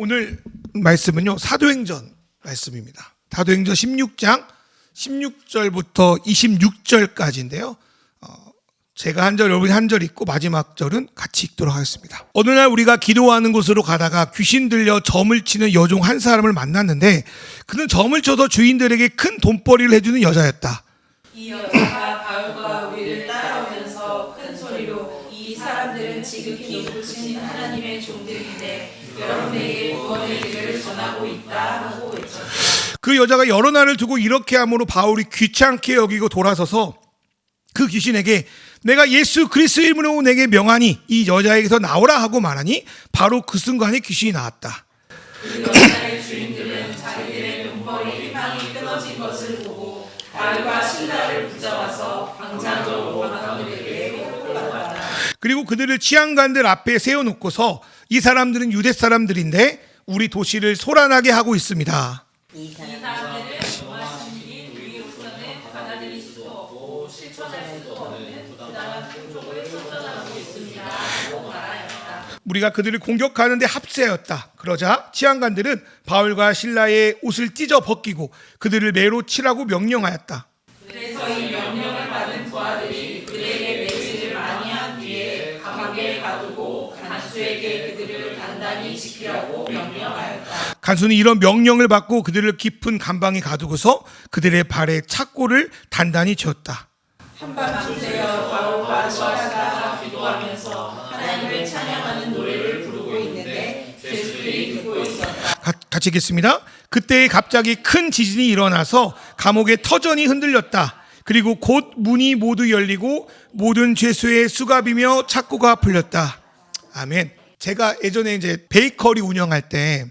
오늘 말씀은요, 사도행전 말씀입니다. 사도행전 16장 16절부터 26절까지인데요. 제가 한 절, 여러분이 한 절 읽고 마지막 절은 같이 읽도록 하겠습니다. 어느 날 우리가 기도하는 곳으로 가다가 귀신 들려 점을 치는 여종 한 사람을 만났는데 그는 점을 쳐서 주인들에게 큰 돈벌이를 해주는 여자였다. 이 여자가 바울과 우리를 따라오면서 큰 소리로 이 사람들은 지극히 높으신 하나님의 종들인데 여러분에게 구원의 길을 전하고 있다 하고 외쳤다. 그 여자가 여러 날을 두고 이렇게 함으로 바울이 귀찮게 여기고 돌아서서 그 귀신에게 내가 예수 그리스도의 이름으로 내게 명하니 이 여자에게서 나오라 하고 말하니 바로 그 순간에 귀신이 나왔다. 그 여자의 주인들은 자기들의 돈벌이 희망이 끊어진 것을 보고 바울과 실라를 붙잡아서 광장으로 로마노들에게 끌고갔다. 그리고 그들을 치안관들 앞에 세워놓고서 이 사람들은 유대 사람들인데 우리 도시를 소란하게 하고 있습니다. 이 사람들은 원하시는 일 우리로서는 받아들일 수 없고 실천할 수 없는 부당한 풍속을 실천하고 있습니다 하고 말하였다. 우리가 그들을 공격하는데 합세하였다. 그러자 치안관들은 바울과 실라의 옷을 찢어 벗기고 그들을 매로 치라고 명령하였다. 그래서 이 명령을 받은 부하들이 그들에게 매질을 많이 한 뒤에 감옥에 가두고 간수에게 그들을 단단히 지키라고 명령하였다. 간수는 이런 명령을 받고 그들을 깊은 감방에 가두고서 그들의 발에 착고를 단단히 쥐었다. 한밤 새여 바울과 실라가 기도하면서 하나님을 찬양하는 노래를 부르고 있는데 죄수들이 듣고 있었다. 같이 읽겠습니다. 그때 갑자기 큰 지진이 일어나서 감옥의 터전이 흔들렸다. 그리고 곧 문이 모두 열리고 모든 죄수의 수갑이며 착고가 풀렸다. 아멘. 제가 예전에 이제 베이커리 운영할 때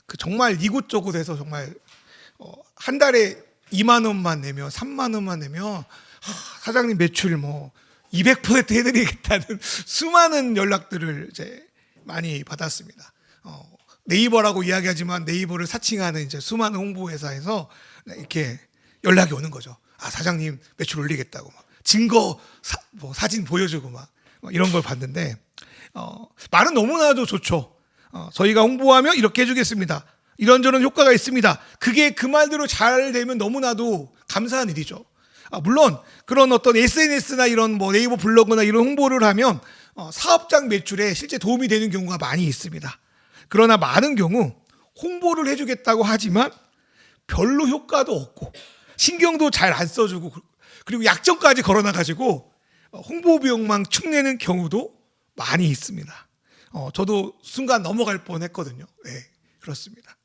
그 정말 이곳저곳에서 정말 한 달에 2만 원만 내면 3만 원만 내면 사장님 매출 뭐 200% 해드리겠다는 수많은 연락들을 이제 많이 받았습니다. 네이버라고 이야기하지만 네이버를 사칭하는 이제 수많은 홍보회사에서 이렇게 연락이 오는 거죠. 아, 사장님 매출 올리겠다고 막 증거 사진 보여주고 막 이런 걸 봤는데 말은 너무나도 좋죠. 저희가 홍보하면 이렇게 해주겠습니다. 이런저런 효과가 있습니다. 그게 그 말대로 잘 되면 너무나도 감사한 일이죠. 물론 그런 어떤 SNS나 이런 뭐 네이버 블로그나 이런 홍보를 하면 사업장 매출에 실제 도움이 되는 경우가 많이 있습니다. 그러나 많은 경우 홍보를 해주겠다고 하지만 별로 효과도 없고 신경도 잘 안 써주고 그리고 약정까지 걸어놔가지고 홍보 비용만 축내는 경우도 많이 있습니다. 저도 순간 넘어갈 뻔했거든요. 네, 그렇습니다.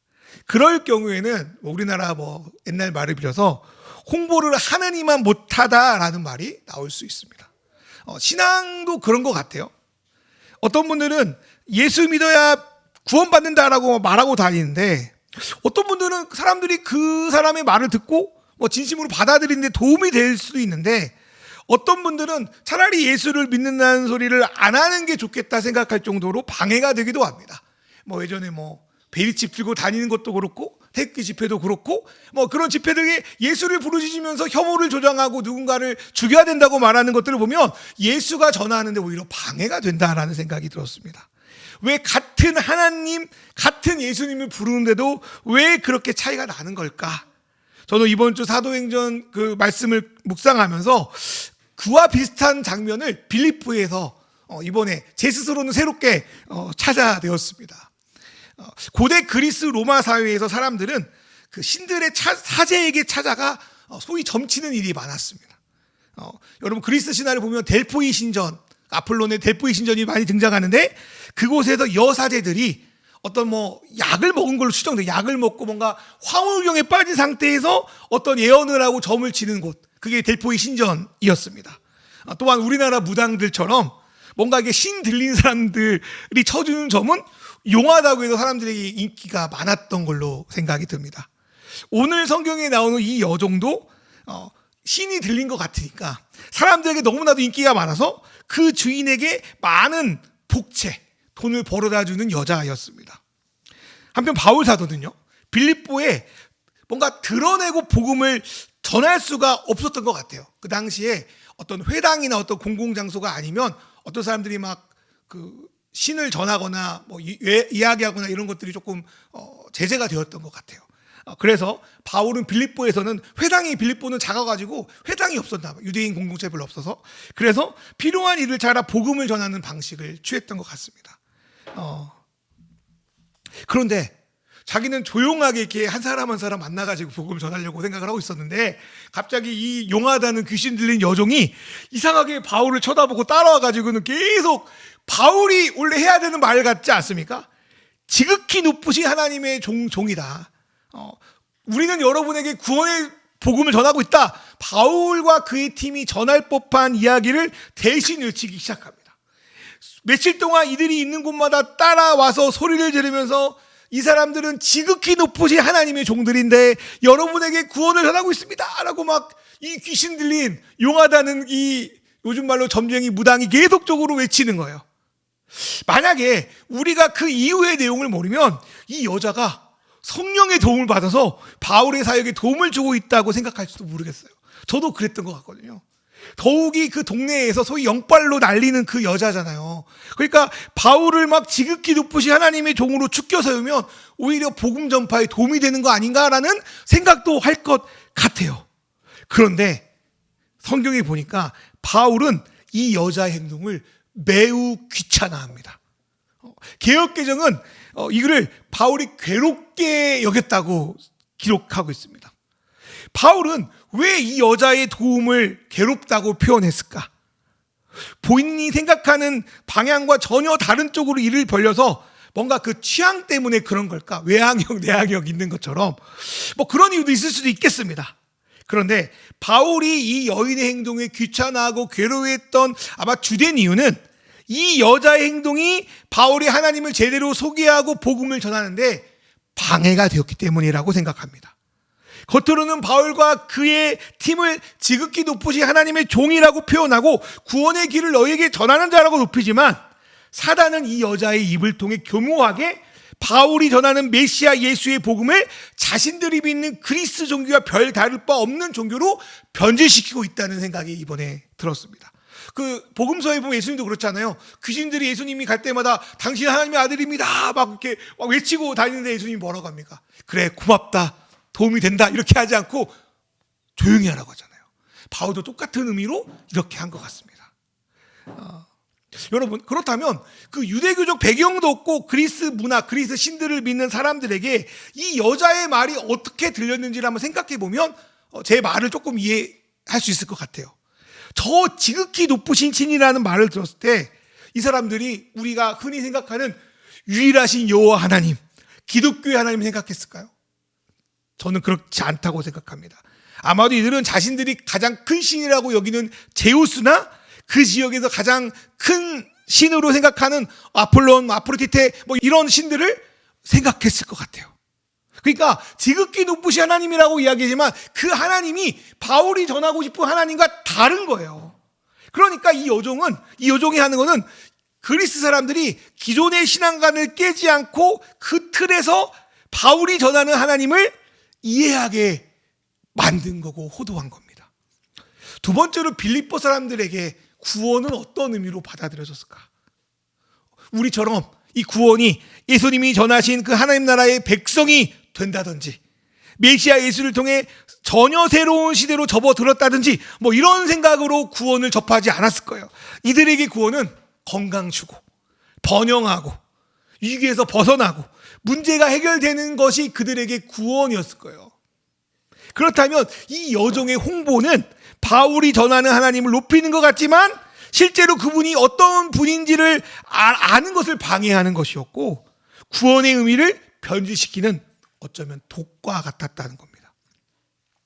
그럴 경우에는 우리나라 뭐 옛날 말을 빌어서 홍보를 하느니만 못하다라는 말이 나올 수 있습니다. 신앙도 그런 것 같아요. 어떤 분들은 예수 믿어야 구원받는다라고 말하고 다니는데 어떤 분들은 사람들이 그 사람의 말을 듣고 뭐 진심으로 받아들이는데 도움이 될 수도 있는데 어떤 분들은 차라리 예수를 믿는다는 소리를 안 하는 게 좋겠다 생각할 정도로 방해가 되기도 합니다. 뭐 예전에 뭐 베리집 들고 다니는 것도 그렇고 태극기 집회도 그렇고 뭐 그런 집회들이 예수를 부르짖으면서 혐오를 조장하고 누군가를 죽여야 된다고 말하는 것들을 보면 예수가 전하는데 오히려 방해가 된다라는 생각이 들었습니다. 왜 같은 하나님, 같은 예수님을 부르는데도 왜 그렇게 차이가 나는 걸까? 저도 이번 주 사도행전 그 말씀을 묵상하면서 그와 비슷한 장면을 빌립보에서 이번에 제 스스로는 새롭게 찾아내었습니다. 고대 그리스 로마 사회에서 사람들은 그 신들의 사제에게 찾아가 소위 점치는 일이 많았습니다. 여러분 그리스 신화를 보면 델포이 신전, 아폴론의 델포이 신전이 많이 등장하는데 그곳에서 여사제들이 어떤 뭐 약을 먹은 걸로 추정돼요. 약을 먹고 뭔가 황홀경에 빠진 상태에서 어떤 예언을 하고 점을 치는 곳, 그게 델포이 신전이었습니다. 또한 우리나라 무당들처럼 뭔가 이게 신 들린 사람들이 쳐주는 점은 용하다고 해서 사람들에게 인기가 많았던 걸로 생각이 듭니다. 오늘 성경에 나오는 이 여종도 신이 들린 것 같으니까 사람들에게 너무나도 인기가 많아서 그 주인에게 많은 복채, 돈을 벌어다 주는 여자였습니다. 한편 바울 사도는요, 빌립보에 뭔가 드러내고 복음을 전할 수가 없었던 것 같아요. 그 당시에 어떤 회당이나 어떤 공공장소가 아니면 어떤 사람들이 막 그 신을 전하거나 뭐 이야기하거나 이런 것들이 조금 제재가 되었던 것 같아요. 그래서 바울은 빌립보에서는 빌립보는 작아가지고 회당이 없었나 봐요. 유대인 공동체 별로 없어서. 그래서 필요한 일을 찾아 복음을 전하는 방식을 취했던 것 같습니다. 그런데 자기는 조용하게 이렇게 한 사람 한 사람 만나가지고 복음을 전하려고 생각을 하고 있었는데 갑자기 이 용하다는 귀신 들린 여종이 이상하게 바울을 쳐다보고 따라와가지고는 계속 바울이 원래 해야 되는 말 같지 않습니까? 지극히 높으신 하나님의 종이다. 우리는 여러분에게 구원의 복음을 전하고 있다. 바울과 그의 팀이 전할 법한 이야기를 대신 외치기 시작합니다. 며칠 동안 이들이 있는 곳마다 따라와서 소리를 지르면서 이 사람들은 지극히 높으신 하나님의 종들인데 여러분에게 구원을 전하고 있습니다 라고 막 이 귀신 들린 용하다는 이 요즘 말로 점쟁이 무당이 계속적으로 외치는 거예요. 만약에 우리가 그 이후의 내용을 모르면 이 여자가 성령의 도움을 받아서 바울의 사역에 도움을 주고 있다고 생각할지도 모르겠어요. 저도 그랬던 것 같거든요. 더욱이 그 동네에서 소위 영빨로 날리는 그 여자잖아요. 그러니까 바울을 막 지극히 높으신 하나님의 종으로 축켜 세우면 오히려 복음 전파에 도움이 되는 거 아닌가라는 생각도 할 것 같아요. 그런데 성경에 보니까 바울은 이 여자의 행동을 매우 귀찮아합니다. 개역개정은 이거를 바울이 괴롭게 여겼다고 기록하고 있습니다. 바울은 왜 이 여자의 도움을 괴롭다고 표현했을까? 본인이 생각하는 방향과 전혀 다른 쪽으로 일을 벌려서 뭔가 그 취향 때문에 그런 걸까? 외향형, 내향형 있는 것처럼 뭐 그런 이유도 있을 수도 있겠습니다. 그런데 바울이 이 여인의 행동에 귀찮아하고 괴로워했던 아마 주된 이유는 이 여자의 행동이 바울이 하나님을 제대로 소개하고 복음을 전하는데 방해가 되었기 때문이라고 생각합니다. 겉으로는 바울과 그의 팀을 지극히 높으신 하나님의 종이라고 표현하고 구원의 길을 너에게 전하는 자라고 높이지만 사단은 이 여자의 입을 통해 교묘하게 바울이 전하는 메시아 예수의 복음을 자신들이 믿는 그리스 종교와 별 다를 바 없는 종교로 변질시키고 있다는 생각이 이번에 들었습니다. 그 복음서에 보면 예수님도 그렇잖아요. 귀신들이 예수님이 갈 때마다 당신 하나님의 아들입니다 막 이렇게 막 외치고 다니는데 예수님이 뭐라고 합니까? 그래 고맙다 도움이 된다 이렇게 하지 않고 조용히 하라고 하잖아요. 바울도 똑같은 의미로 이렇게 한 것 같습니다. 여러분 그렇다면 그 유대교적 배경도 없고 그리스 문화, 그리스 신들을 믿는 사람들에게 이 여자의 말이 어떻게 들렸는지를 한번 생각해 보면 제 말을 조금 이해할 수 있을 것 같아요. 저 지극히 높으신 신이라는 말을 들었을 때 이 사람들이 우리가 흔히 생각하는 유일하신 여호와 하나님, 기독교의 하나님 생각했을까요? 저는 그렇지 않다고 생각합니다. 아마도 이들은 자신들이 가장 큰 신이라고 여기는 제우스나 그 지역에서 가장 큰 신으로 생각하는 아폴론, 아프로디테 뭐 이런 신들을 생각했을 것 같아요. 그러니까 지극히 높으신 하나님이라고 이야기하지만 그 하나님이 바울이 전하고 싶은 하나님과 다른 거예요. 그러니까 이 여종이 하는 거는 그리스 사람들이 기존의 신앙관을 깨지 않고 그 틀에서 바울이 전하는 하나님을 이해하게 만든 거고 호도한 겁니다. 두 번째로 빌립보 사람들에게 구원은 어떤 의미로 받아들여졌을까? 우리처럼 이 구원이 예수님이 전하신 그 하나님 나라의 백성이 된다든지 메시아 예수를 통해 전혀 새로운 시대로 접어들었다든지 뭐 이런 생각으로 구원을 접하지 않았을 거예요. 이들에게 구원은 건강 주고 번영하고 위기에서 벗어나고 문제가 해결되는 것이 그들에게 구원이었을 거예요. 그렇다면 이 여종의 홍보는 바울이 전하는 하나님을 높이는 것 같지만 실제로 그분이 어떤 분인지를 아는 것을 방해하는 것이었고 구원의 의미를 변질시키는 어쩌면 독과 같았다는 겁니다.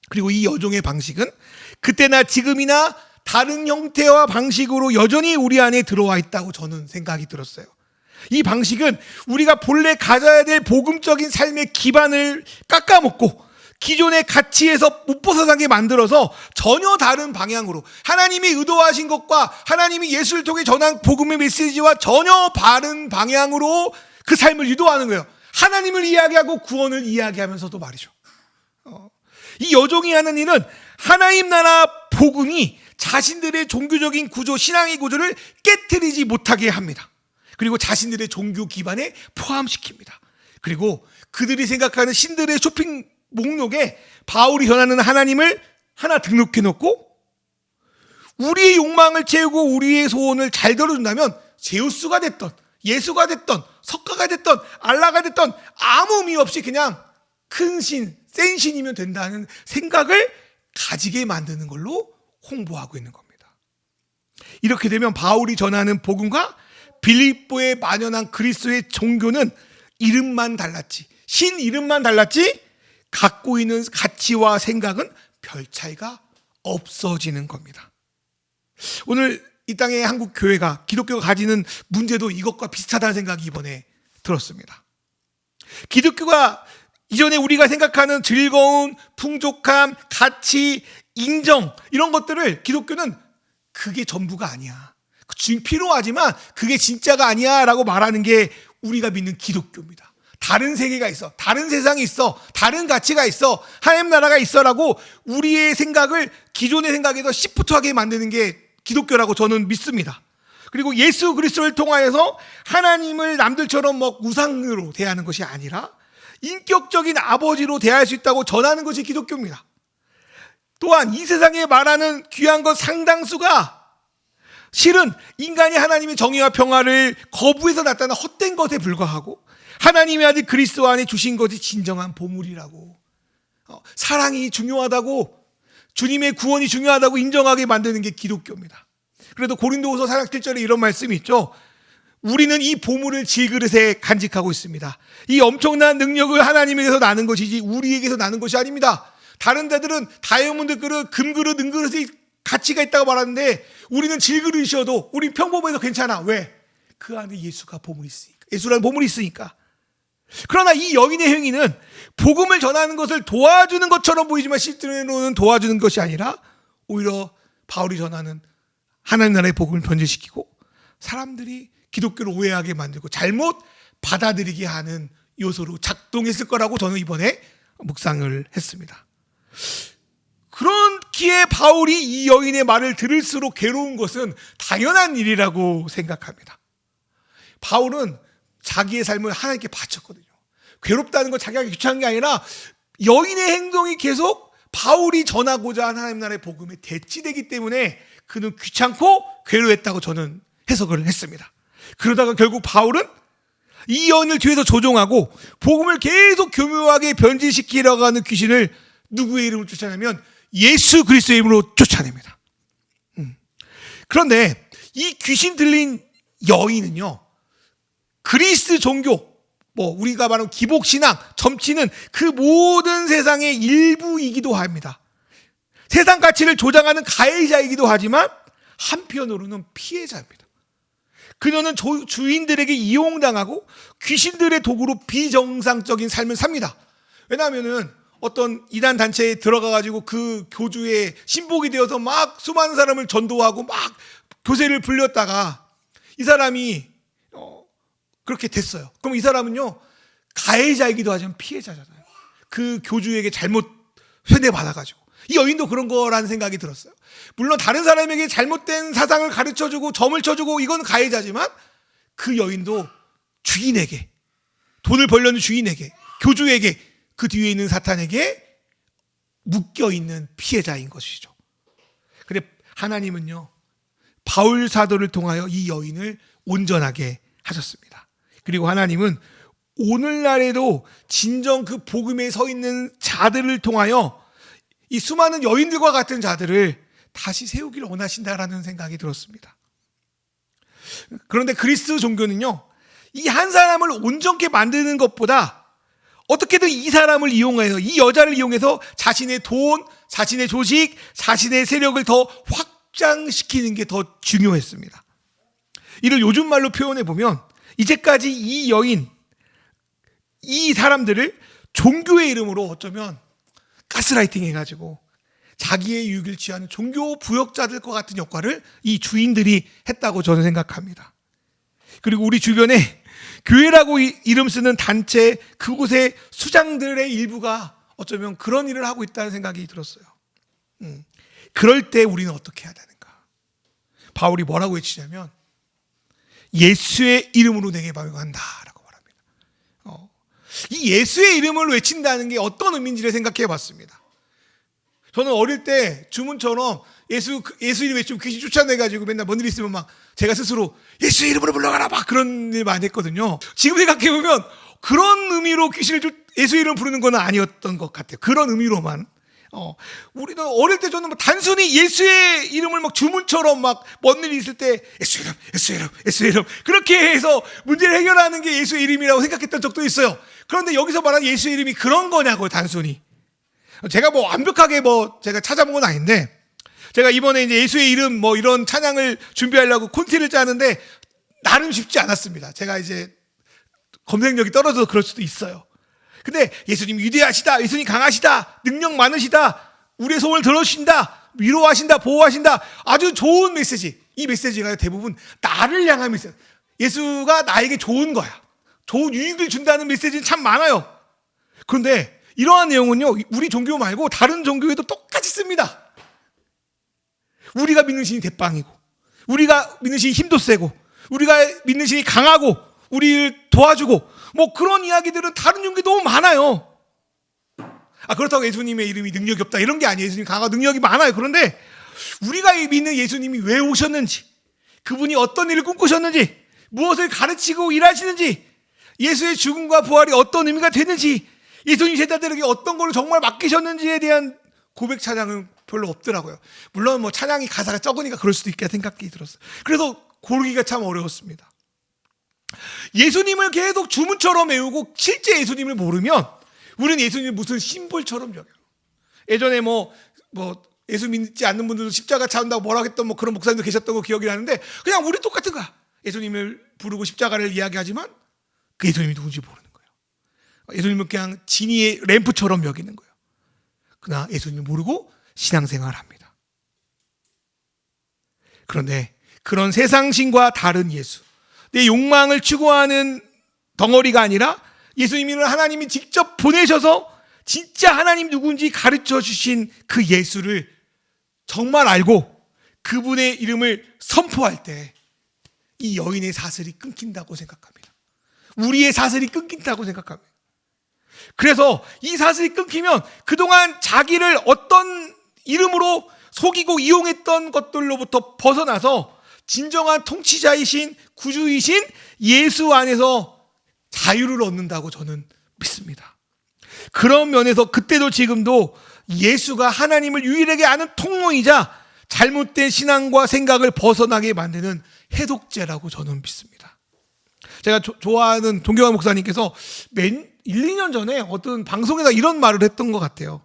그리고 이 여종의 방식은 그때나 지금이나 다른 형태와 방식으로 여전히 우리 안에 들어와 있다고 저는 생각이 들었어요. 이 방식은 우리가 본래 가져야 될 복음적인 삶의 기반을 깎아먹고 기존의 가치에서 못 벗어나게 만들어서 전혀 다른 방향으로 하나님이 의도하신 것과 하나님이 예수를 통해 전한 복음의 메시지와 전혀 다른 방향으로 그 삶을 유도하는 거예요. 하나님을 이야기하고 구원을 이야기하면서도 말이죠. 이 여종이 하는 일은 하나님 나라 복음이 자신들의 종교적인 구조, 신앙의 구조를 깨트리지 못하게 합니다. 그리고 자신들의 종교 기반에 포함시킵니다. 그리고 그들이 생각하는 신들의 쇼핑 목록에 바울이 전하는 하나님을 하나 등록해 놓고 우리의 욕망을 채우고 우리의 소원을 잘 들어준다면 제우스가 됐던 예수가 됐던 석가가 됐던 알라가 됐던 아무 의미 없이 그냥 큰 신, 센 신이면 된다는 생각을 가지게 만드는 걸로 홍보하고 있는 겁니다. 이렇게 되면 바울이 전하는 복음과 빌립보에 만연한 그리스도의 종교는 이름만 달랐지, 신 이름만 달랐지 갖고 있는 가치와 생각은 별 차이가 없어지는 겁니다. 오늘 이 땅의 한국 교회가 기독교가 가지는 문제도 이것과 비슷하다는 생각이 이번에 들었습니다. 기독교가 이전에 우리가 생각하는 즐거움, 풍족함, 가치, 인정 이런 것들을 기독교는 그게 전부가 아니야, 필요하지만 그게 진짜가 아니야 라고 말하는 게 우리가 믿는 기독교입니다. 다른 세계가 있어, 다른 세상이 있어, 다른 가치가 있어, 하나님 나라가 있어 라고 우리의 생각을 기존의 생각에서 시프트하게 만드는 게 기독교라고 저는 믿습니다. 그리고 예수 그리스도를 통하여서 하나님을 남들처럼 우상으로 대하는 것이 아니라 인격적인 아버지로 대할 수 있다고 전하는 것이 기독교입니다. 또한 이 세상에 말하는 귀한 것 상당수가 실은 인간이 하나님의 정의와 평화를 거부해서 나타난 헛된 것에 불과하고 하나님의 아들 그리스도 안에 주신 것이 진정한 보물이라고, 사랑이 중요하다고, 주님의 구원이 중요하다고 인정하게 만드는 게 기독교입니다. 그래도 고린도후서 4장 7절에 이런 말씀이 있죠. 우리는 이 보물을 질그릇에 간직하고 있습니다. 이 엄청난 능력을 하나님에게서 나는 것이지 우리에게서 나는 것이 아닙니다. 다른 데들은 다이아몬드 그릇, 금그릇, 은그릇이 가치가 있다고 말하는데 우리는 질그릇이어도 우리 평범해도 괜찮아. 왜? 그 안에 예수가 보물이 있으니까, 예수라는 보물이 있으니까. 그러나 이 여인의 행위는 복음을 전하는 것을 도와주는 것처럼 보이지만 실제로는 도와주는 것이 아니라 오히려 바울이 전하는 하나님 나라의 복음을 변질시키고 사람들이 기독교를 오해하게 만들고 잘못 받아들이게 하는 요소로 작동했을 거라고 저는 이번에 묵상을 했습니다. 그렇기에 바울이 이 여인의 말을 들을수록 괴로운 것은 당연한 일이라고 생각합니다. 바울은 자기의 삶을 하나님께 바쳤거든요. 괴롭다는 건 자기가 귀찮은 게 아니라 여인의 행동이 계속 바울이 전하고자 하는 하나님 나라의 복음에 대치되기 때문에 그는 귀찮고 괴로웠다고 저는 해석을 했습니다. 그러다가 결국 바울은 이 여인을 뒤에서 조종하고 복음을 계속 교묘하게 변질시키려고 하는 귀신을 누구의 이름으로 쫓아내면 예수 그리스도의 이름으로 쫓아냅니다. 그런데 이 귀신 들린 여인은요, 그리스 종교, 우리가 말하는 기복신앙, 점치는 그 모든 세상의 일부이기도 합니다. 세상 가치를 조장하는 가해자이기도 하지만 한편으로는 피해자입니다. 그녀는 주인들에게 이용당하고 귀신들의 도구로 비정상적인 삶을 삽니다. 왜냐하면 어떤 이단 단체에 들어가가지고 그 교주의 신복이 되어서 막 수많은 사람을 전도하고 막 교세를 불렸다가 이 사람이 그렇게 됐어요. 그럼 이 사람은요, 가해자이기도 하지만 피해자잖아요. 그 교주에게 잘못 세뇌받아가지고. 이 여인도 그런 거라는 생각이 들었어요. 물론 다른 사람에게 잘못된 사상을 가르쳐주고 점을 쳐주고 이건 가해자지만 그 여인도 주인에게, 돈을 벌려는 주인에게, 교주에게, 그 뒤에 있는 사탄에게 묶여있는 피해자인 것이죠. 근데 하나님은요, 바울 사도를 통하여 이 여인을 온전하게 하셨습니다. 그리고 하나님은 오늘날에도 진정 그 복음에 서 있는 자들을 통하여 이 수많은 여인들과 같은 자들을 다시 세우기를 원하신다라는 생각이 들었습니다. 그런데 그리스도 종교는요, 이 한 사람을 온전케 만드는 것보다 어떻게든 이 사람을 이용해서, 이 여자를 이용해서 자신의 돈, 자신의 조직, 자신의 세력을 더 확장시키는 게 더 중요했습니다. 이를 요즘 말로 표현해 보면 이제까지 이 여인, 이 사람들을 종교의 이름으로 어쩌면 가스라이팅 해가지고 자기의 유익을 취하는 종교 부역자들과 같은 역할을 이 주인들이 했다고 저는 생각합니다. 그리고 우리 주변에 교회라고 이름 쓰는 단체, 그곳의 수장들의 일부가 어쩌면 그런 일을 하고 있다는 생각이 들었어요. 그럴 때 우리는 어떻게 해야 되는가? 바울이 뭐라고 외치냐면 예수의 이름으로 내게 발견한다라고 말합니다. 이 예수의 이름을 외친다는 게 어떤 의미인지를 생각해 봤습니다. 저는 어릴 때 주문처럼 예수 이름 외치면 귀신 쫓아내가지고 맨날 뭔 일 있으면 막 제가 스스로 예수의 이름으로 불러가라 막 그런 일 많이 했거든요. 지금 생각해보면 그런 의미로 예수의 이름을 부르는 건 아니었던 것 같아요. 그런 의미로만. 우리는 어릴 때 저는 뭐 단순히 예수의 이름을 막 주문처럼 막 뭔 일이 있을 때 예수의 이름 그렇게 해서 문제를 해결하는 게 예수의 이름이라고 생각했던 적도 있어요. 그런데 여기서 말하는 예수의 이름이 그런 거냐고요, 단순히. 제가 뭐 완벽하게 제가 찾아본 건 아닌데, 제가 이번에 이제 예수의 이름 뭐 이런 찬양을 준비하려고 콘티를 짜는데 나름 쉽지 않았습니다. 제가 이제 검색력이 떨어져서 그럴 수도 있어요. 근데 예수님 위대하시다, 예수님 강하시다, 능력 많으시다, 우리의 소원을 들어주신다, 위로하신다, 보호하신다, 아주 좋은 메시지. 이 메시지가 대부분 나를 향한 메시지. 예수가 나에게 좋은 거야, 좋은 유익을 준다는 메시지는 참 많아요. 그런데 이러한 내용은요, 우리 종교 말고 다른 종교에도 똑같이 씁니다. 우리가 믿는 신이 대빵이고, 우리가 믿는 신이 힘도 세고, 우리가 믿는 신이 강하고 우리를 도와주고, 뭐 그런 이야기들은 다른 종교에 너무 많아요. 그렇다고 예수님의 이름이 능력이 없다 이런 게 아니에요. 예수님 강하고 능력이 많아요. 그런데 우리가 믿는 예수님이 왜 오셨는지, 그분이 어떤 일을 꿈꾸셨는지, 무엇을 가르치고 일하시는지, 예수의 죽음과 부활이 어떤 의미가 되는지, 예수님 제자들에게 어떤 걸 정말 맡기셨는지에 대한 고백 찬양은 별로 없더라고요. 물론 뭐 찬양이 가사가 적으니까 그럴 수도 있겠다 생각이 들었어요. 그래서 고르기가 참 어려웠습니다. 예수님을 계속 주문처럼 외우고 실제 예수님을 모르면 우리는 예수님을 무슨 심볼처럼 여겨요. 예전에 뭐 예수 믿지 않는 분들도 십자가 차온다고 뭐라고 했던 뭐 그런 목사님도 계셨던 거 기억이 나는데, 그냥 우리 똑같은 거야. 예수님을 부르고 십자가를 이야기하지만 그 예수님이 누군지 모르는 거예요. 예수님은 그냥 진이의 램프처럼 여기는 거예요. 그러나 예수님을 모르고 신앙생활을 합니다. 그런데 그런 세상신과 다른 예수, 내 욕망을 추구하는 덩어리가 아니라 예수님을 하나님이 직접 보내셔서 진짜 하나님 누군지 가르쳐 주신 그 예수를 정말 알고 그분의 이름을 선포할 때 이 여인의 사슬이 끊긴다고 생각합니다. 우리의 사슬이 끊긴다고 생각합니다. 그래서 이 사슬이 끊기면 그동안 자기를 어떤 이름으로 속이고 이용했던 것들로부터 벗어나서 진정한 통치자이신 구주이신 예수 안에서 자유를 얻는다고 저는 믿습니다. 그런 면에서 그때도 지금도 예수가 하나님을 유일하게 아는 통로이자 잘못된 신앙과 생각을 벗어나게 만드는 해독제라고 저는 믿습니다. 제가 좋아하는 존경하는 목사님께서 1, 2년 전에 어떤 방송에서 이런 말을 했던 것 같아요.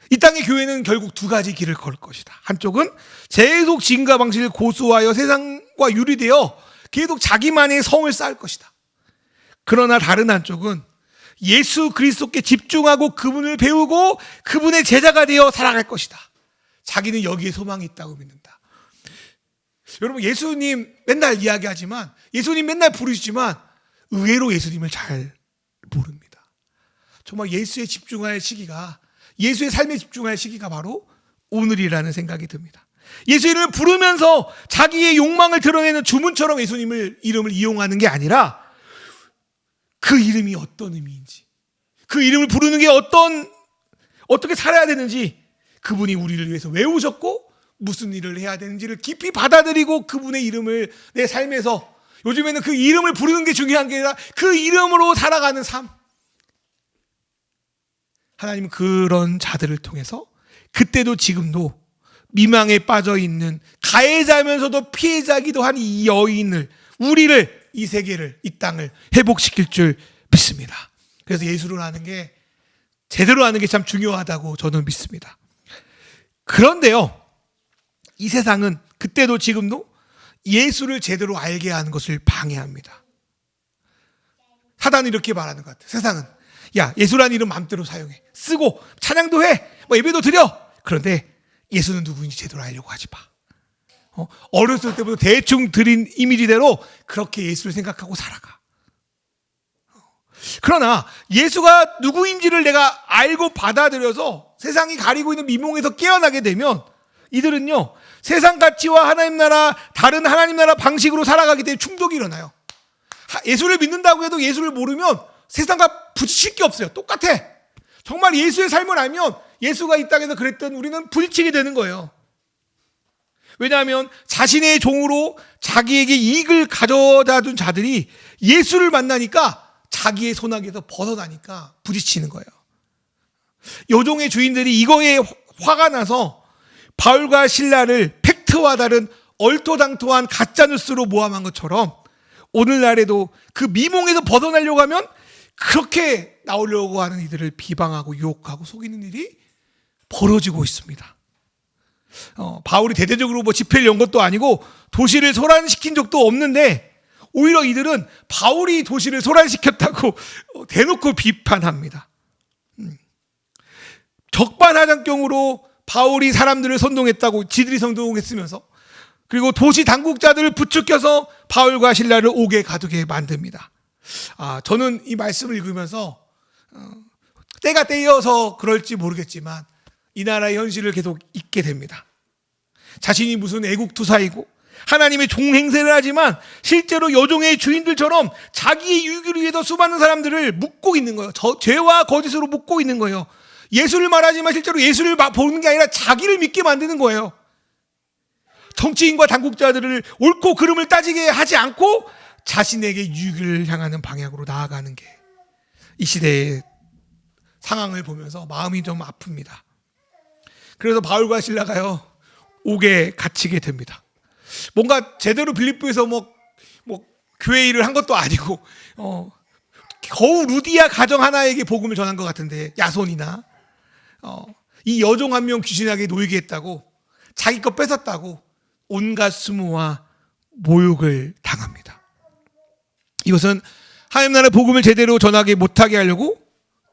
이 땅의 교회는 결국 두 가지 길을 걸 것이다. 한쪽은 계속 진가 방식을 고수하여 세상과 유리되어 계속 자기만의 성을 쌓을 것이다. 그러나 다른 한쪽은 예수 그리스도께 집중하고 그분을 배우고 그분의 제자가 되어 살아갈 것이다. 자기는 여기에 소망이 있다고 믿는다. 여러분, 예수님 맨날 이야기하지만, 예수님 맨날 부르시지만 의외로 예수님을 잘 모릅니다. 정말 예수에 집중할 시기가, 예수의 삶에 집중할 시기가 바로 오늘이라는 생각이 듭니다. 예수 이름을 부르면서 자기의 욕망을 드러내는 주문처럼 예수님을 이름을 이용하는 게 아니라 그 이름이 어떤 의미인지, 그 이름을 부르는 게 어떻게 살아야 되는지, 그분이 우리를 위해서 왜 오셨고 무슨 일을 해야 되는지를 깊이 받아들이고 그분의 이름을 내 삶에서, 요즘에는 그 이름을 부르는 게 중요한 게 아니라 그 이름으로 살아가는 삶. 하나님은 그런 자들을 통해서 그때도 지금도 미망에 빠져 있는 가해자면서도 피해자기도 한 이 여인을, 우리를, 이 세계를, 이 땅을 회복시킬 줄 믿습니다. 그래서 예수를 아는 게, 제대로 아는 게 참 중요하다고 저는 믿습니다. 그런데요, 이 세상은 그때도 지금도 예수를 제대로 알게 하는 것을 방해합니다. 사단은 이렇게 말하는 것 같아요. 세상은, 야, 예수라는 이름 마음대로 사용해, 쓰고 찬양도 해, 뭐 예배도 드려. 그런데 예수는 누구인지 제대로 알려고 하지 마. 어렸을 때부터 대충 들인 이미지대로 그렇게 예수를 생각하고 살아가. 그러나 예수가 누구인지를 내가 알고 받아들여서 세상이 가리고 있는 미몽에서 깨어나게 되면 이들은요, 세상 가치와 하나님 나라, 다른 하나님 나라 방식으로 살아가기 때문에 충돌이 일어나요. 예수를 믿는다고 해도 예수를 모르면 세상과 부딪힐 게 없어요. 똑같아. 정말 예수의 삶을 알면 예수가 이 땅에서 그랬던 우리는 부딪히게 되는 거예요. 왜냐하면 자신의 종으로 자기에게 이익을 가져다 둔 자들이 예수를 만나니까 자기의 손아귀에서 벗어나니까 부딪히는 거예요. 여종의 주인들이 이거에 화가 나서 바울과 실라를 팩트와 다른 얼토당토한 가짜뉴스로 모함한 것처럼 오늘날에도 그 미몽에서 벗어나려고 하면 그렇게 나오려고 하는 이들을 비방하고 유혹하고 속이는 일이 벌어지고 있습니다. 바울이 대대적으로 집회를 연 것도 아니고 도시를 소란시킨 적도 없는데 오히려 이들은 바울이 도시를 소란시켰다고 대놓고 비판합니다. 적반하장경으로 바울이 사람들을 선동했다고 지들이 선동했으면서 그리고 도시 당국자들을 부추겨서 바울과 실라를 옥에 가두게 만듭니다. 저는 이 말씀을 읽으면서 때가 때여서 그럴지 모르겠지만 이 나라의 현실을 계속 잊게 됩니다. 자신이 무슨 애국투사이고 하나님의 종행세를 하지만 실제로 여종의 주인들처럼 자기의 유익을 위해서 수많은 사람들을 묶고 있는 거예요. 죄와 거짓으로 묶고 있는 거예요. 예수를 말하지만 실제로 예수를 보는 게 아니라 자기를 믿게 만드는 거예요. 정치인과 당국자들을 옳고 그름을 따지게 하지 않고 자신에게 유익을 향하는 방향으로 나아가는 게 이 시대의 상황을 보면서 마음이 좀 아픕니다. 그래서 바울과 실라가요 옥에 갇히게 됩니다. 뭔가 제대로 빌립보에서 뭐 교회 일을 한 것도 아니고 겨우 루디아 가정 하나에게 복음을 전한 것 같은데 야손이나 이 여종 한 명 귀신에게 놓이게 했다고 자기 거 뺏었다고 온갖 수모와 모욕을 당합니다. 이것은 하나님 나라 복음을 제대로 전하게 못하게 하려고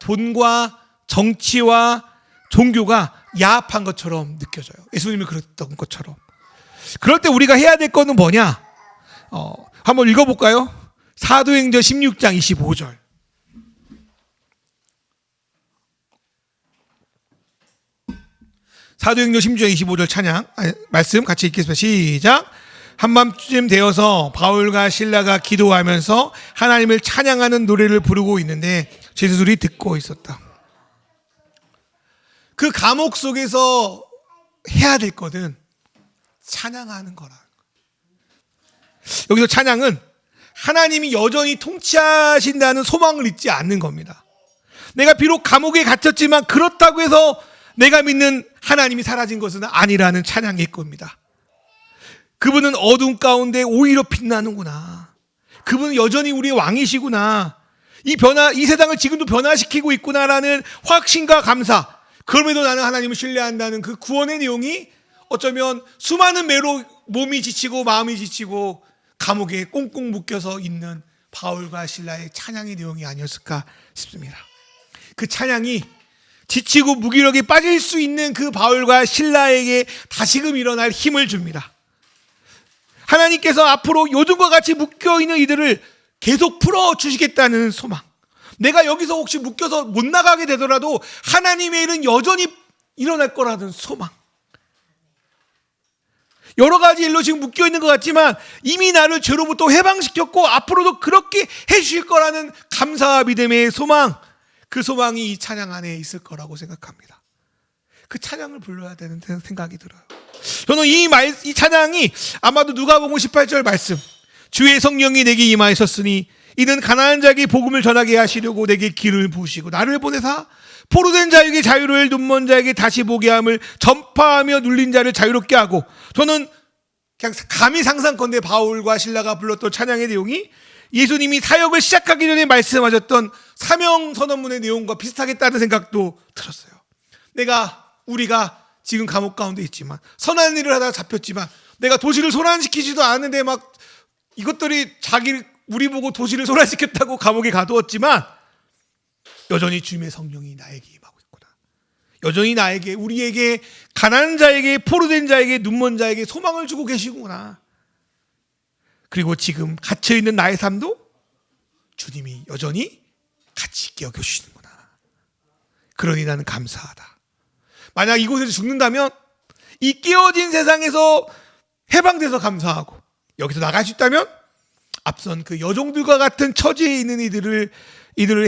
돈과 정치와 종교가 야합한 것처럼 느껴져요. 예수님이 그랬던 것처럼. 그럴 때 우리가 해야 될 거는 뭐냐? 한번 읽어볼까요? 사도행전 16장 25절. 사도행전 16장 25절 찬양 말씀 같이 읽겠습니다. 시작. 한밤쯤 되어서 바울과 실라가 기도하면서 하나님을 찬양하는 노래를 부르고 있는데 제수들이 듣고 있었다. 그 감옥 속에서 해야 될 거는 찬양하는 거라. 여기서 찬양은 하나님이 여전히 통치하신다는 소망을 잊지 않는 겁니다. 내가 비록 감옥에 갇혔지만 그렇다고 해서 내가 믿는 하나님이 사라진 것은 아니라는 찬양일 겁니다. 그분은 어둠 가운데 오히려 빛나는구나. 그분은 여전히 우리의 왕이시구나. 이 세상을 지금도 변화시키고 있구나라는 확신과 감사. 그럼에도 나는 하나님을 신뢰한다는 그 구원의 내용이 어쩌면 수많은 매로 몸이 지치고 마음이 지치고 감옥에 꽁꽁 묶여서 있는 바울과 실라의 찬양의 내용이 아니었을까 싶습니다. 그 찬양이 지치고 무기력에 빠질 수 있는 그 바울과 실라에게 다시금 일어날 힘을 줍니다. 하나님께서 앞으로 요즘과 같이 묶여있는 이들을 계속 풀어주시겠다는 소망. 내가 여기서 혹시 묶여서 못 나가게 되더라도 하나님의 일은 여전히 일어날 거라는 소망. 여러 가지 일로 지금 묶여있는 것 같지만 이미 나를 죄로부터 해방시켰고 앞으로도 그렇게 해주실 거라는 감사와 믿음의 소망. 그 소망이 이 찬양 안에 있을 거라고 생각합니다. 그 찬양을 불러야 되는 생각이 들어요. 저는 이 찬양이 아마도 누가복음 18절 말씀, 주의 성령이 내게 임하셨으니 이는 가난한 자에게 복음을 전하게 하시려고 내게 길을 부으시고 나를 보내사 포로된 자에게 자유를, 눈먼 자에게 다시 보게 함을 전파하며 눌린 자를 자유롭게 하고. 저는 그냥 감히 상상컨대 바울과 실라가 불렀던 찬양의 내용이 예수님이 사역을 시작하기 전에 말씀하셨던 사명 선언문의 내용과 비슷하겠다는 생각도 들었어요. 우리가 지금 감옥 가운데 있지만 선한 일을 하다가 잡혔지만 내가 도시를 소란시키지도 않았는데 막 이것들이 우리 보고 도시를 소란시켰다고 감옥에 가두었지만 여전히 주님의 성령이 나에게 임하고 있구나. 여전히 우리에게 가난한 자에게, 포로된 자에게, 눈먼 자에게 소망을 주고 계시구나. 그리고 지금 갇혀있는 나의 삶도 주님이 여전히 같이 있게 여겨주시는구나. 그러니 나는 감사하다. 만약 이곳에서 죽는다면 이 깨어진 세상에서 해방돼서 감사하고, 여기서 나갈 수 있다면 앞선 그 여종들과 같은 처지에 있는 이들을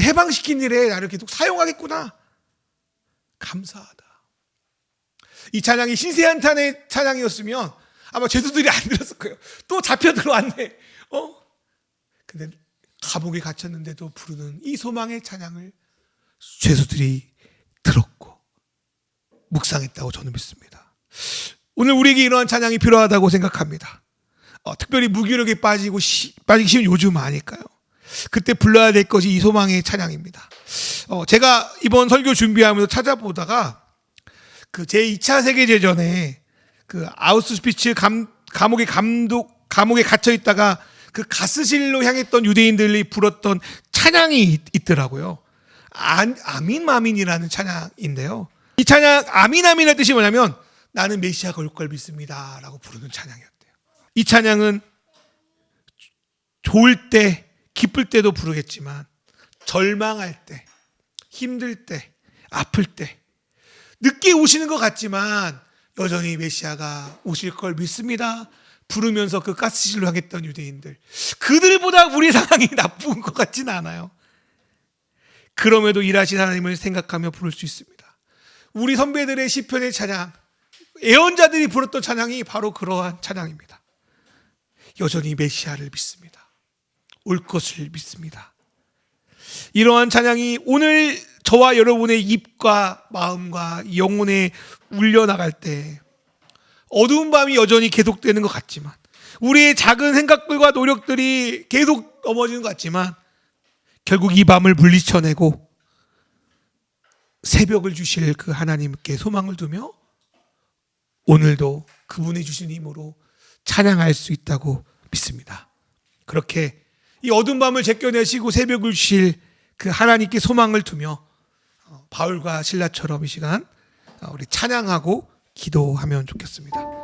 해방시킨 일에 나를 계속 사용하겠구나. 감사하다. 이 찬양이 신세한탄의 찬양이었으면 아마 죄수들이 안 들었을 거예요. 또 잡혀 들어왔네. 근데 감옥에 갇혔는데도 부르는 이 소망의 찬양을 죄수들이 들었고 묵상했다고 저는 믿습니다. 오늘 우리에게 이러한 찬양이 필요하다고 생각합니다. 특별히 무기력에 빠지기 쉬운 요즘 아닐까요? 그때 불러야 될 것이 이 소망의 찬양입니다. 제가 이번 설교 준비하면서 찾아보다가 그 제2차 세계대전에 그 아우슈비츠 감옥에 갇혀 있다가 그 가스실로 향했던 유대인들이 불었던 찬양이 있더라고요. 아민마민이라는 찬양인데요. 이 찬양 아민아민의 뜻이 뭐냐면 나는 메시아가 올 걸 믿습니다 라고 부르는 찬양이었대요. 이 찬양은 좋을 때 기쁠 때도 부르겠지만 절망할 때, 힘들 때, 아플 때 늦게 오시는 것 같지만 여전히 메시아가 오실 걸 믿습니다 부르면서 그 가스실로 향했던 유대인들, 그들보다 우리 상황이 나쁜 것 같지는 않아요. 그럼에도 일하신 하나님을 생각하며 부를 수 있습니다. 우리 선배들의 시편의 찬양, 예언자들이 부르던 찬양이 바로 그러한 찬양입니다. 여전히 메시아를 믿습니다. 올 것을 믿습니다. 이러한 찬양이 오늘 저와 여러분의 입과 마음과 영혼에 울려나갈 때 어두운 밤이 여전히 계속되는 것 같지만, 우리의 작은 생각들과 노력들이 계속 넘어지는 것 같지만 결국 이 밤을 물리쳐내고 새벽을 주실 그 하나님께 소망을 두며 오늘도 그분이 주신 힘으로 찬양할 수 있다고 믿습니다. 그렇게 이 어두운 밤을 제껴내시고 새벽을 주실 그 하나님께 소망을 두며 바울과 실라처럼 이 시간 우리 찬양하고 기도하면 좋겠습니다.